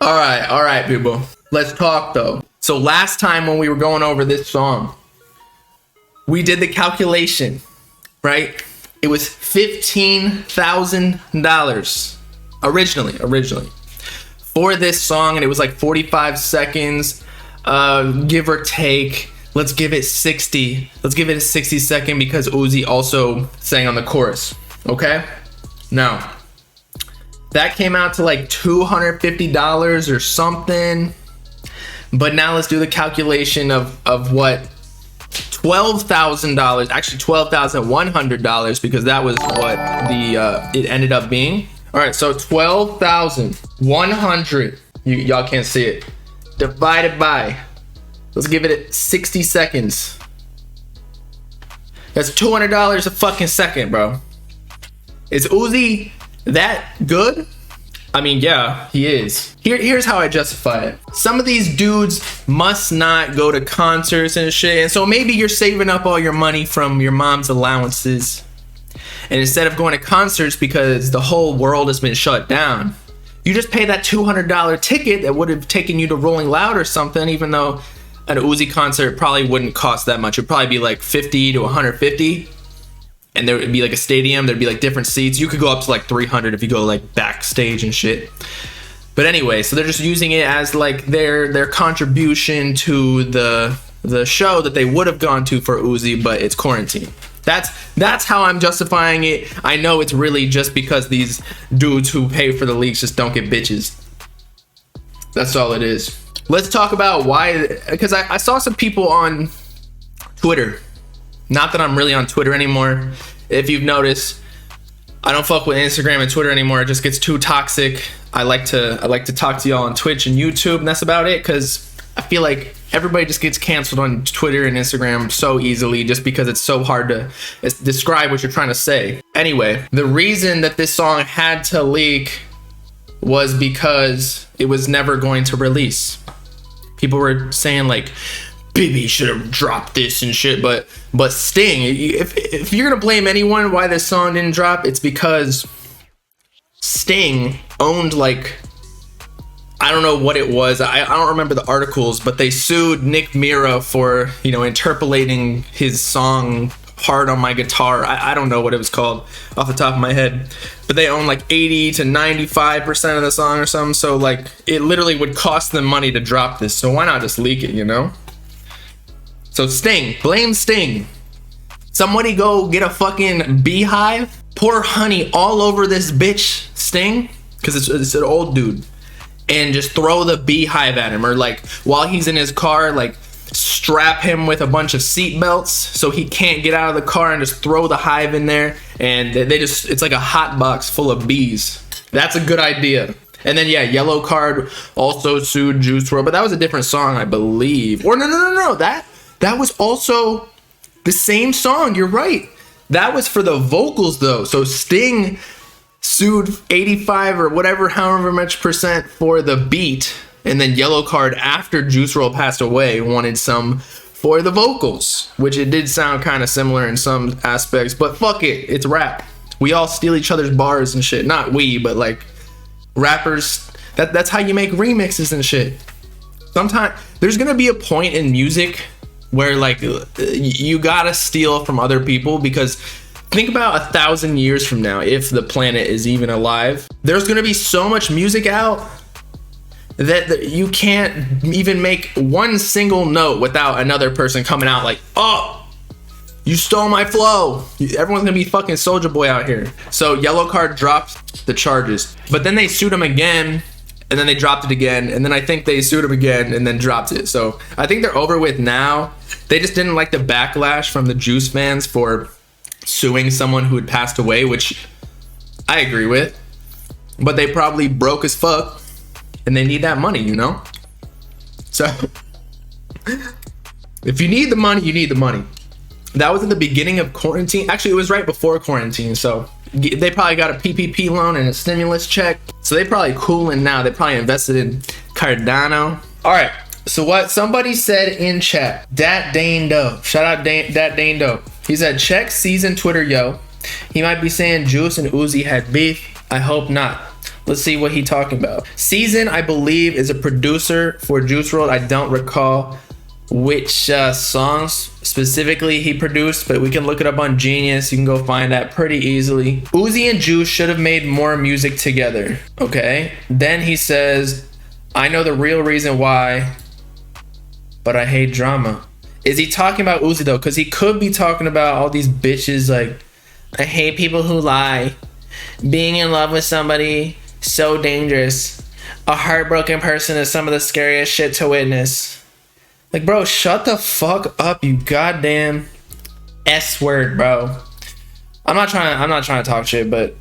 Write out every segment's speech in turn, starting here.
All right, people. Let's talk though. So last time when we were going over this song, we did the calculation, right? It was $15,000 originally for this song, and it was like 45 seconds, give or take. Let's give it 60. Let's give it a 60-second because Uzi also sang on the chorus. Okay? Now, that came out to like $250 or something. But now let's do the calculation of what $12,000, actually $12,100, because that was what it ended up being. All right, so 12,100. Y'all can't see it. Divided by, let's give it 60 seconds. That's $200 a fucking second, bro. Is Uzi that good? I mean, yeah, he is. Here's how I justify it. Some of these dudes must not go to concerts and shit. And so maybe you're saving up all your money from your mom's allowances. And instead of going to concerts because the whole world has been shut down, you just pay that $200 ticket that would have taken you to Rolling Loud or something, even though an Uzi concert probably wouldn't cost that much. It'd probably be like 50 to 150. And there would be like a stadium, there'd be like different seats. You could go up to like 300 if you go like backstage and shit. But anyway, so they're just using it as like their contribution to the show that they would have gone to for Uzi, but it's quarantine. That's how I'm justifying it. I know it's really just because these dudes who pay for the leaks just don't get bitches. That's all it is. Let's talk about why, because I saw some people on Twitter. Not that I'm really on Twitter anymore. If you've noticed, I don't fuck with Instagram and Twitter anymore. It just gets too toxic. I like to talk to y'all on Twitch and YouTube, and that's about it, because I feel like everybody just gets canceled on Twitter and Instagram so easily just because it's so hard to describe what you're trying to say. Anyway, the reason that this song had to leak was because it was never going to release. People were saying like, Baby should have dropped this and shit, but Sting, if you're gonna blame anyone why this song didn't drop, it's because Sting owned, like, I don't know what it was, I don't remember the articles, but they sued Nick Mira for, interpolating his song Hard on My Guitar. I don't know what it was called off the top of my head, but they own like 80 to 95% of the song or something, so like it literally would cost them money to drop this, so why not just leak it, So Sting, blame Sting. Somebody go get a fucking beehive, pour honey all over this bitch Sting, because it's an old dude, and just throw the beehive at him, or like while he's in his car, like strap him with a bunch of seat belts so he can't get out of the car, and just throw the hive in there, and it's like a hot box full of bees. That's a good idea. And then yeah, Yellow Card also sued Juice WRLD, but that was a different song, I believe. Or no, that was also the same song. You're right. That was for the vocals though. So Sting sued 85 or whatever, however much percent for the beat. And then Yellow Card, after Juice WRLD passed away, wanted some for the vocals, which it did sound kind of similar in some aspects, but fuck it. It's rap. We all steal each other's bars and shit. Not we, but like rappers. That's how you make remixes and shit. Sometimes there's going to be a point in music where like you gotta steal from other people, because think about 1,000 years from now, if the planet is even alive, there's gonna be so much music out that you can't even make one single note without another person coming out like, oh, you stole my flow. Everyone's gonna be fucking Soulja Boy out here. So Yellow Card dropped the charges, but then they sued him again, and then they dropped it again, and then I think they sued him again and then dropped it. So I think they're over with now. They just didn't like the backlash from the Juice fans for suing someone who had passed away, which I agree with. But they probably broke as fuck, and they need that money, So if you need the money, you need the money. That was at the beginning of quarantine. Actually, it was right before quarantine, so they probably got a PPP loan and a stimulus check. So they probably cooling now. They probably invested in Cardano. All right. So what somebody said in chat, Dat Dane Doe. Shout out Dat Dane Doe. He said, check season Twitter, yo. He might be saying Juice and Uzi had beef. I hope not. Let's see what he talking about. Season, I believe, is a producer for Juice WRLD. I don't recall which songs specifically he produced, but we can look it up on Genius. You can go find that pretty easily. Uzi and Juice should have made more music together. Okay. Then he says, I know the real reason why, but I hate drama. Is he talking about Uzi though? Because he could be talking about all these bitches like, I hate people who lie. Being in love with somebody, so dangerous. A heartbroken person is some of the scariest shit to witness. Like, bro, shut the fuck up, you goddamn S word, bro. I'm not trying to talk shit, but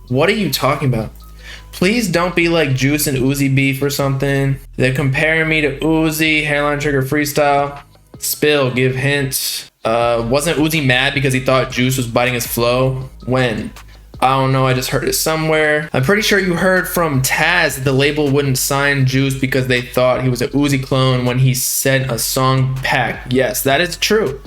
what are you talking about? Please don't be like Juice and Uzi beef or something. They're comparing me to Uzi, Hairline Trigger Freestyle. Spill, give hints. Wasn't Uzi mad because he thought Juice was biting his flow? When? I don't know, I just heard it somewhere. I'm pretty sure you heard from Taz that the label wouldn't sign Juice because they thought he was a Uzi clone when he sent a song pack. Yes, that is true.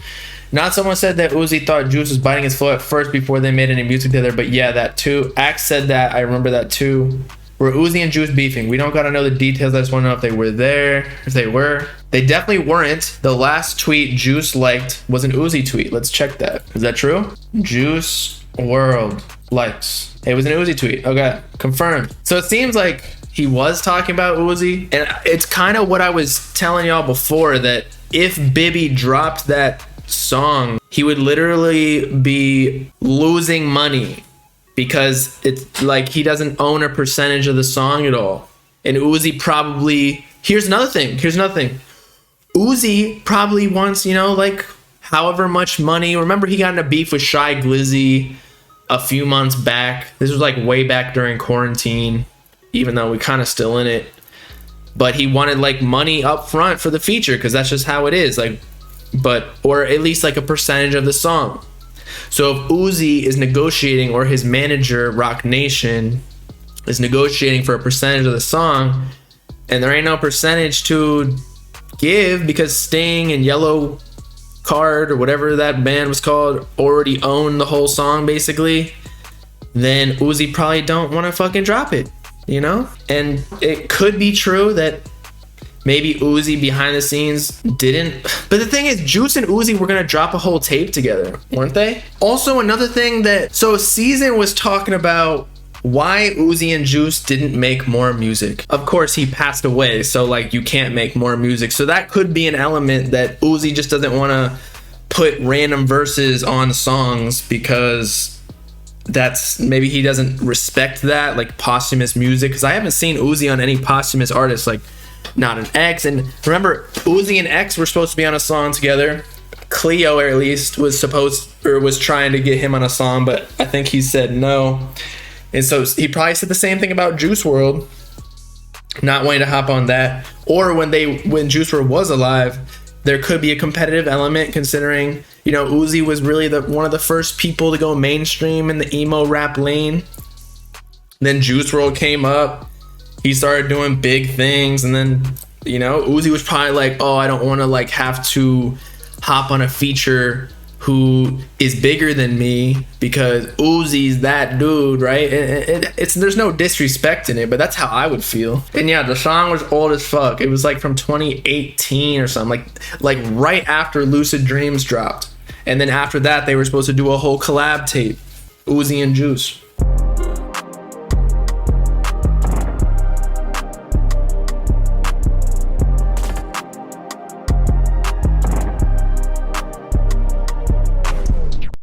Not someone said that Uzi thought Juice was biting his flow at first before they made any music together, but yeah, that too. Axe said that, I remember that too. Were Uzi and Juice beefing? We don't gotta know the details, I just wanna know if they were there, if they were. They definitely weren't. The last tweet Juice liked was an Uzi tweet. Let's check that. Is that true? Juice WRLD likes. It was an Uzi tweet. Okay, confirmed. So it seems like he was talking about Uzi, and it's kind of what I was telling y'all before, that if Bibby dropped that song, he would literally be losing money because it's like he doesn't own a percentage of the song at all. And Uzi probably, here's another thing. Uzi probably wants, you know, like however much money. Remember he got in a beef with Shy Glizzy a few months back. This was like way back during quarantine, even though we kind of still in it. But he wanted like money up front for the feature because that's just how it is. Like, but, or at least like a percentage of the song. So if Uzi is negotiating, or his manager, Rock Nation, is negotiating for a percentage of the song, and there ain't no percentage to give because Sting and Yellow Card or whatever that band was called already own the whole song basically, then Uzi probably don't want to fucking drop it, you know? And it could be true that maybe Uzi behind the scenes didn't, but the thing is, Juice and Uzi were gonna drop a whole tape together, weren't they? Also another thing that, so Season was talking about why Uzi and Juice didn't make more music. Of course, he passed away, so like you can't make more music. So that could be an element that Uzi just doesn't want to put random verses on songs because that's, maybe he doesn't respect that, like posthumous music. Because I haven't seen Uzi on any posthumous artists, like not an X. And remember, Uzi and X were supposed to be on a song together. Cleo, or at least, was trying to get him on a song, but I think he said no. And so he probably said the same thing about Juice WRLD, not wanting to hop on that. Or when Juice WRLD was alive, there could be a competitive element, considering, you know, Uzi was really one of the first people to go mainstream in the emo rap lane. Then Juice WRLD came up, he started doing big things, and then, you know, Uzi was probably like, oh, I don't want to like have to hop on a feature who is bigger than me because Uzi's that dude, right? It's there's no disrespect in it, but that's how I would feel. And yeah, the song was old as fuck. It was like from 2018 or something, like right after Lucid Dreams dropped. And then after that, they were supposed to do a whole collab tape, Uzi and Juice.